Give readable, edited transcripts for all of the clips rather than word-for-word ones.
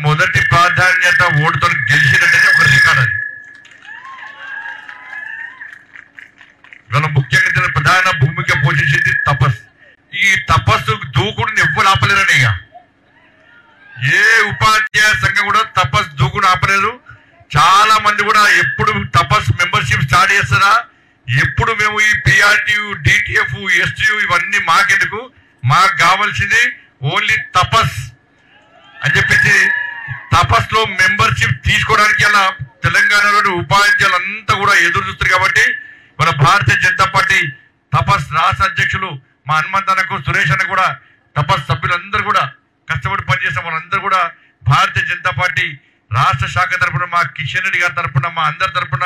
మొదటి ప్రాధాన్యత ఓటుతో గెలిచినట్టే ఒక రికార్డ్ అది. ఇవాళ ముఖ్యంగా ప్రధాన భూమిక పోషించింది తపస్సు. ఈ తపస్సు దూకుడుని ఎవ్వరు ఆపలేరని ఇక ఏ ఉపాధ్యాయ సంఘం కూడా తపస్సు దూకుడు ఆపలేదు. చాలా మంది కూడా ఎప్పుడు తపస్సు మెంబర్షిప్ స్టార్ట్ చేస్తారా, ఎప్పుడు మేము ఈ పిఆర్టీయు డిటిఎఫ్ ఎస్టీయు ఇవన్నీ మాకెందుకు, మాకు కావాల్సింది ఓన్లీ తపస్ అని చెప్పేసి తపస్లో మెంబర్షిప్ తీసుకోవడానికి అలా తెలంగాణలోని ఉపాధ్యాయులంతా కూడా ఎదురు చూస్తారు. కాబట్టి మన భారతీయ జనతా పార్టీ తపస్ రాష్ట్ర అధ్యక్షులు మా హనుమంత్ అన్నకు సురేష్ అన్న కూడా తపస్ సభ్యులందరూ కూడా కష్టపడి పనిచేసిన వాళ్ళందరూ కూడా భారతీయ జనతా పార్టీ రాష్ట్ర శాఖ తరఫున మా కిషన్ రెడ్డి గారి తరఫున మా అందరి తరఫున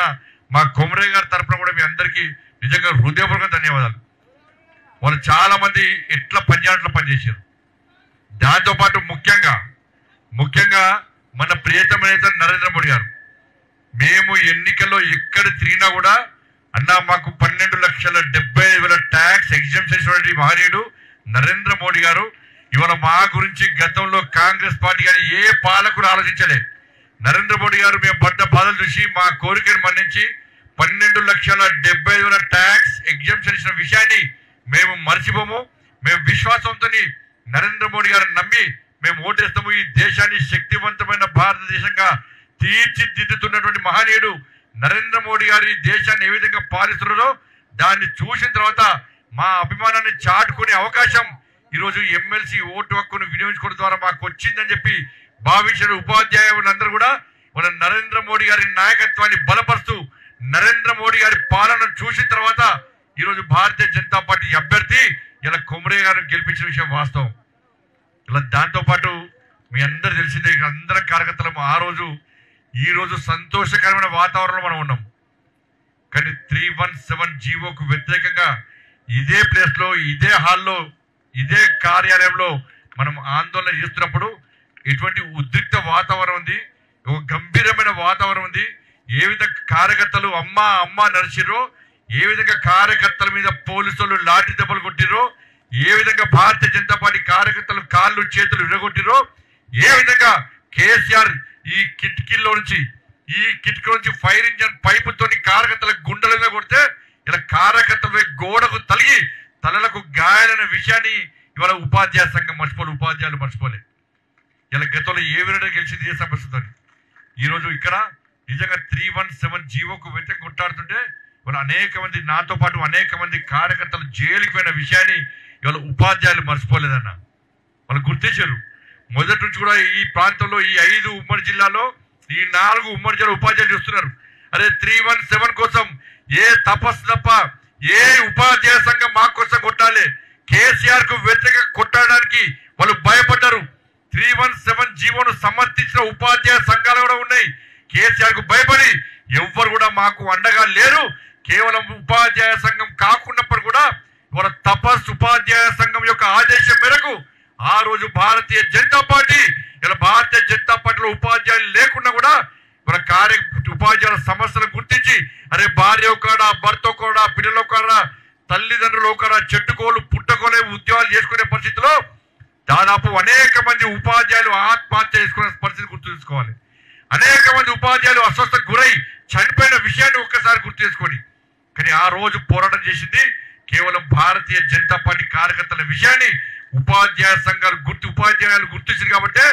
మా కొమరే గారి తరఫున కూడా మీ అందరికీ నిజంగా హృదయపూర్వక ధన్యవాదాలు. వాళ్ళు చాలా మంది ఎట్లా పనిచేయాలో పనిచేశారు. దాంతోపాటు ముఖ్యంగా మన ప్రియతమ నేత నరేంద్ర మోడీ గారు, మేము ఎన్నికల్లో ఎక్కడ తిరిగినా కూడా అన్న మాకు 12,70,000 ట్యాక్స్ ఎగ్జామ్షన్ మహనీయుడు నరేంద్ర మోడీ గారు. ఇవాళ మా గురించి గతంలో కాంగ్రెస్ పార్టీ గారు ఏ పాలకులు ఆలోచించలే. నరేంద్ర మోడీ గారు మేము పడ్డ బాధలు చూసి మా కోరికను మన్నించి 12,70,000 ట్యాక్స్ ఎగ్జామ్షన్ ఇచ్చిన విషయాన్ని మేము మర్చిపోము. మేము విశ్వాసంతో నరేంద్ర మోడీ గారిని నమ్మి మేము ఓటేస్తాము. ఈ దేశాన్ని శక్తివంతమైన భారతదేశంగా తీర్చిదిద్దుతున్నటువంటి మహనీయుడు నరేంద్ర మోడీ గారు ఈ దేశాన్ని ఏ విధంగా పాలిస్తున్నారో దాన్ని చూసిన తర్వాత మా అభిమానాన్ని చాటుకునే అవకాశం ఈరోజు ఎమ్మెల్సీ ఓటు హక్కును వినియోగించుకోవడం ద్వారా మాకు వచ్చిందని చెప్పి భావించిన ఉపాధ్యాయులందరూ కూడా మన నరేంద్ర మోడీ గారి నాయకత్వాన్ని బలపరుస్తూ నరేంద్ర మోడీ గారి పాలన చూసిన తర్వాత ఈరోజు భారతీయ జనతా పార్టీ అభ్యర్థి ఇలా కొమరే గారిని గెలిపించిన విషయం వాస్తవం. ఇలా దాంతోపాటు మీ అందరూ తెలిసిందే, అందరం కార్యకర్తలము ఈ రోజు సంతోషకరమైన వాతావరణంలో మనం ఉన్నాం. కానీ 317 జీవోకు వ్యతిరేకంగా ఇదే ప్లేస్లో ఇదే హాల్లో ఇదే కార్యాలయంలో మనం ఆందోళన చేస్తున్నప్పుడు ఎటువంటి ఉద్రిక్త వాతావరణం ఉంది, ఒక గంభీరమైన వాతావరణం ఉంది. ఏ విధంగా కార్యకర్తలు అమ్మ నడిచిరో, ఏ విధంగా కార్యకర్తల మీద పోలీసులు లాఠీ దెబ్బలు కొట్టిరో, ఏ విధంగా భారతీయ జనతా పార్టీ కార్యకర్తలు కాళ్ళు చేతులు విరగొట్టిరో, ఏ విధంగా కేసీఆర్ ఈ కిటికీలో నుంచి ఫైర్ ఇంజన్ పైపుతో కార్యకర్తల గుండెల మీద కొడితే ఇలా కార్యకర్తల గోడకు తలిగి తలలకు గాయాలైన విషయాన్ని ఇవాళ ఉపాధ్యాయ సంఘం ఉపాధ్యాయులు మర్చిపోలే. ఇలా గతంలో ఏ విధంగా గెలిచింది ఏ సమస్యతో ఈరోజు ఇక్కడ నిజంగా 317 జీవోకు వ్యతిరేకంగా కొట్టాడుతుంటే ఇవాళ నాతో పాటు అనేక మంది కార్యకర్తలు జైలుకి పోయిన విషయాన్ని ఇవాళ ఉపాధ్యాయులు మర్చిపోలేదన్న. వాళ్ళు గుర్తించారు. మొదటి నుంచి కూడా ఈ ప్రాంతంలో ఈ 5 ఉమ్మడి జిల్లాలో ఈ 4 ఉమ్మడి జిల్లా ఉపాధ్యాయులు చూస్తున్నారు. అరే 317 కోసం ఏ తపస్సు తప్ప ఏ ఉపాధ్యాయ సంఘం మా కోసం కొట్టాలి, కేసీఆర్ కు వ్యతిరేకంగా కొట్టడానికి వాళ్ళు భయపడ్డారు. 317 జీవోను సమర్థించిన ఉపాధ్యాయ సంఘాలు కూడా ఉన్నాయి. కేసీఆర్ కు భయపడి ఎవ్వరు కూడా మాకు అండగా లేరు. కేవలం ఉపాధ్యాయ సంఘం కాకున్నప్పుడు కూడా ఇవాళ తపస్సు ఉపాధ్యాయ సంఘం యొక్క ఆదేశం మేరకు ఆ రోజు భారతీయ జనతా పార్టీ భారతీయ జనతా పార్టీలో ఉపాధ్యాయులు లేకుండా కూడా మన ఉపాధ్యాయుల సమస్యలు గుర్తించి అరే భార్య ఒకడా భర్త ఒకడా పిల్లలు ఒకడా తల్లిదండ్రులు ఒకడా చెట్టుకోలు పుట్టకోలే ఉద్యోగాలు చేసుకునే పరిస్థితిలో దాదాపు అనేక మంది ఉపాధ్యాయులు ఆత్మహత్య చేసుకునే పరిస్థితి గుర్తు చేసుకోవాలి. అనేక మంది ఉపాధ్యాయులు అస్వస్థకు గురై చనిపోయిన విషయాన్ని ఒక్కసారి గుర్తు చేసుకోండి. కానీ ఆ రోజు పోరాటం చేసింది కేవలం భారతీయ జనతా పార్టీ కార్యకర్తల విషయాన్ని ఉపాధ్యాయ సంఘాలు ఉపాధ్యాయులు గుర్తించింది. కాబట్టి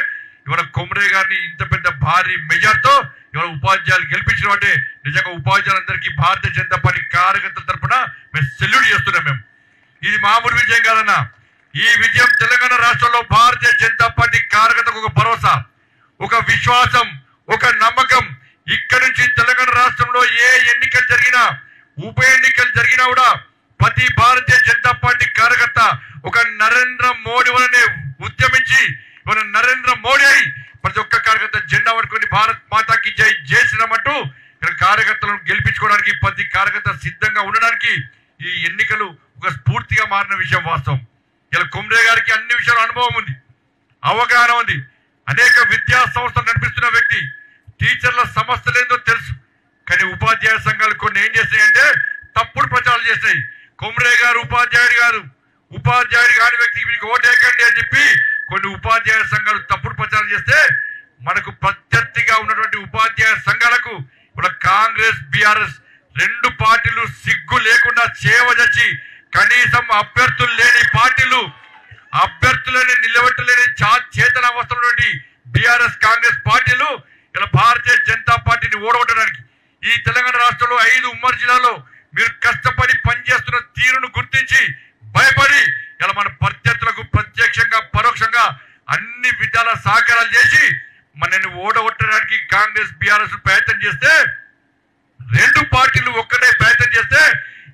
ఇవాళ కొమరే గారిని ఇంత పెద్ద భారీ మెజార్టీతో ఇవాళ ఉపాధ్యాయులు గెలిపించడం అంటే నిజంగా ఉపాధ్యాయులందరికీ భారతీయ జనతా పార్టీ కార్యకర్తల తరఫున మేము సెల్యూట్ చేస్తున్నాం. మేము ఇది మామూలు విజయం కాదన్నా. ఈ విజయం తెలంగాణ రాష్ట్రంలో భారతీయ జనతా పార్టీ కార్యకర్తలకు ఒక భరోసా, ఒక విశ్వాసం, ఒక నమ్మకం. ఇక్కడి నుంచి తెలంగాణ రాష్ట్రంలో ఏ ఎన్నికలు జరిగినా ఉప ఎన్నికలు జరిగినా కూడా ప్రతి భారతీయ జనతా పార్టీ కార్యకర్త ఒక నరేంద్ర మోడీ వలనే ఉద్యమించి మన నరేంద్ర మోడీ అయి ప్రతి ఒక్క కార్యకర్త జెండా పట్టుకొని భారత్ మాతాకి జై చేసినామంటూ ఇక్కడ కార్యకర్తలను గెలిపించుకోవడానికి ప్రతి కార్యకర్త సిద్ధంగా ఉండడానికి ఈ ఎన్నికలు ఒక స్ఫూర్తిగా మారిన విషయం వాస్తవం. ఇలా కొమరే గారికి అన్ని విషయాలు అనుభవం ఉంది, అవగాహన ఉంది. అనేక విద్యా సంస్థలు నడిపిస్తున్న వ్యక్తి, టీచర్ల సమస్యలు ఏందో తెలుసు. కానీ ఉపాధ్యాయ సంఘాలు కొన్ని ఏం చేస్తాయంటే తప్పుడు ప్రచారాలు చేస్తాయి. కొమరే గారు ఉపాధ్యాయుడు కాని వ్యక్తికి మీకు ఓటేకండి అని చెప్పి కొన్ని ఉపాధ్యాయ సంఘాలు తప్పుడు ప్రచారం చేస్తే మనకు ప్రత్యర్థిగా ఉన్నటువంటి ఉపాధ్యాయ సంఘాలకు ఇప్పుడు కాంగ్రెస్ బీఆర్ఎస్ రెండు పార్టీలు సిగ్గు లేకుండా చేవజచ్చి కనీసం అభ్యర్థులు లేని పార్టీలు అభ్యర్థులని నిలబెట్టలేని చేతన అవస్థలటువంటి బీఆర్ఎస్ కాంగ్రెస్ పార్టీలు ఇలా భారతీయ జనతా పార్టీని ఓడగొట్టడానికి ఈ తెలంగాణ రాష్ట్రంలో 5 ఉమ్మడి జిల్లాలో మీరు కష్టపడి పనిచేస్తున్న తీరును గుర్తించి భయపడి ఇలా మన ప్రత్యర్థులకు ప్రత్యక్షంగా పరోక్షంగా అన్ని విధాల సహకారాలు చేసి మనని ఓడగొట్టడానికి కాంగ్రెస్ బీఆర్ఎస్ ప్రయత్నం చేస్తే రెండు పార్టీలు ఒక్కటే ప్రయత్నం చేస్తే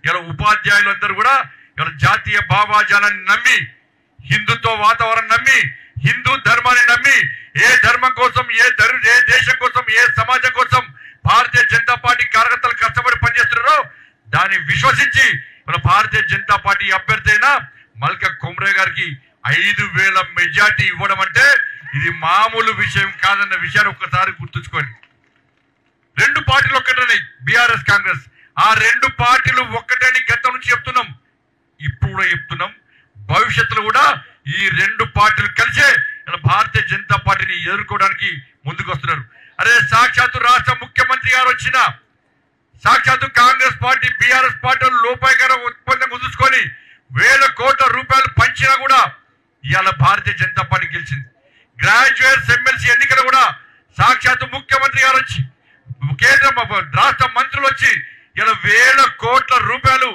ఇలా ఉపాధ్యాయులందరూ కూడా ఇలా జాతీయ భావజాలాన్ని నమ్మి హిందుత్వ వాతావరణం నమ్మి హిందూ ధర్మాన్ని నమ్మి ఏ ధర్మం కోసం ఏ దేశం కోసం ఏ సమాజం కోసం భారతీయ జనతా పార్టీ కార్యకర్తలు కష్టపడి పనిచేస్తున్నారో దాన్ని విశ్వసించి మన భారతీయ జనతా పార్టీ అభ్యర్థి అయిన మల్క కుమ్రే గారికి 5,000 మెజార్టీ ఇవ్వడం అంటే ఇది మామూలు విషయం కాదన్న విషయాన్ని ఒక్కసారి గుర్తుంచుకోండి. రెండు పార్టీలు ఒక్కటనే బీఆర్ఎస్ కాంగ్రెస్ ఆ రెండు పార్టీలు ఒక్కటని గతం నుంచి చెప్తున్నాం ఇప్పుడు కూడా చెప్తున్నాం భవిష్యత్తులో కూడా ఈ రెండు పార్టీలు కలిసే భారతీయ జనతా పార్టీని ఎదుర్కోవడానికి ముందుకు వస్తున్నారు. అరే సాక్షాత్తు రాష్ట్ర ముఖ్యమంత్రి గారు వచ్చిన సాక్షాత్తు కాంగ్రెస్ పార్టీ బీఆర్ఎస్ పార్టీ లోపాయకర ఒప్పందం కుదుర్చుకొని 1,000 కోట్ల రూపాయలు పంచినా కూడా ఇవాళ భారతీయ జనతా పార్టీ గెలిచింది. గ్రాడ్యుయేట్స్ ఎమ్మెల్సీ ఎన్నికలు కూడా సాక్షాత్తు ముఖ్యమంత్రి గారు వచ్చి కేంద్ర రాష్ట్ర మంత్రులు వచ్చి ఇలా 1,000 కోట్ల రూపాయలు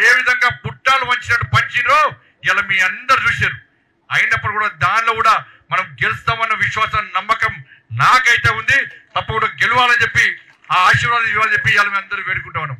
ఏ విధంగా పుట్టాలు వంచినట్టు పంచినో ఇలా మీ అందరు చూశారు. అయినప్పుడు కూడా దానిలో కూడా మనం గెలుస్తామన్న విశ్వాసం నమ్మకం నాకైతే ఉంది. తప్పకుండా గెలవాలని చెప్పి ఆ ఆశీర్వాదం ఇవ్వాలని చెప్పి ఇవాళ మేము అందరూ వేడుకుంటా ఉన్నాం.